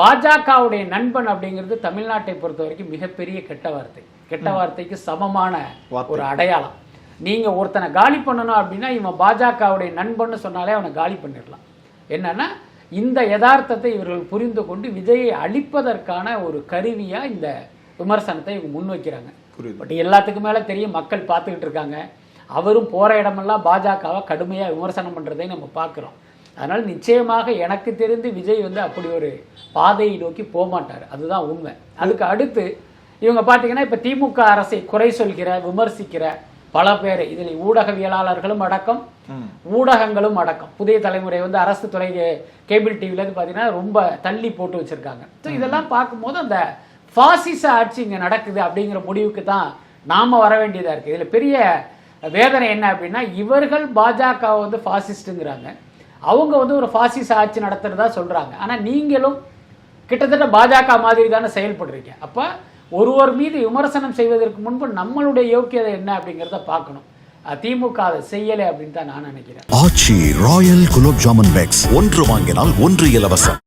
பாஜகவுடைய நண்பன் அப்படிங்கிறது தமிழ்நாட்டை பொறுத்த வரைக்கும் மிகப்பெரிய கெட்ட வார்த்தை. கெட்ட வார்த்தைக்கு சமமான ஒரு அடையாளம். நீங்க ஒருத்தனை காலி பண்ணணும் அப்படின்னா இவன் பாஜகவுடைய நண்பன் சொன்னாலே அவனை காலி பண்ணிடலாம். என்னன்னா இந்த யதார்த்தத்தை இவர்கள் புரிந்து கொண்டு விஜயை அழிப்பதற்கான ஒரு கருவியா இந்த விமர்சனத்தை இவங்க முன்வைக்கிறாங்க. பட் எல்லாத்துக்கும் மேல தெரியும், மக்கள் பார்த்துக்கிட்டு இருக்காங்க. அவரும் போற இடமெல்லாம் பாஜகவை கடுமையா விமர்சனம் பண்றதை நம்ம பார்க்கிறோம். அதனால நிச்சயமாக எனக்கு தெரிந்து விஜய் அப்படி ஒரு பாதையை நோக்கி போக மாட்டார். அதுதான் உண்மை. அதுக்கு அடுத்து இவங்க பார்த்தீங்கன்னா இப்போ திமுக அரசை குறை சொல்கிற விமர்சிக்கிற பல பேர், இதில் ஊடகவியலாளர்களும் அடக்கம், ஊடகங்களும் அடக்கம். புதிய தலைமுறை அரசு துறை கேபிள் டிவிலேருந்து பார்த்தீங்கன்னா ரொம்ப தள்ளி போட்டு வச்சிருக்காங்க. ஸோ இதெல்லாம் பார்க்கும்போது அந்த பாசிச ஆட்சி இங்கே நடக்குது அப்படிங்கிற முடிவுக்கு தான் நாம வர வேண்டியதாக இருக்குது. இதில் பெரிய வேதனை என்ன அப்படின்னா, இவர்கள் பாஜக பாசிஸ்ட்டுங்கிறாங்க, அவங்க ஒரு பாசிச ஆட்சி நடத்துறதா சொல்றாங்க. ஆனா நீங்களும் கிட்டத்தட்ட பாஜக மாதிரி தானே செயல்படுறீங்க. அப்ப ஒருவர் மீது விமர்சனம் செய்வதற்கு முன்பு நம்மளுடைய யோக்கியதை என்ன அப்படிங்கிறத பார்க்கணும். திமுக அதை செய்யலை அப்படின்னு தான் நான் நினைக்கிறேன். ஆச்சி ராயல் குலோப் ஜாமுன் பேக்ஸ் 1 வாங்கினால் 1 இலவசம்.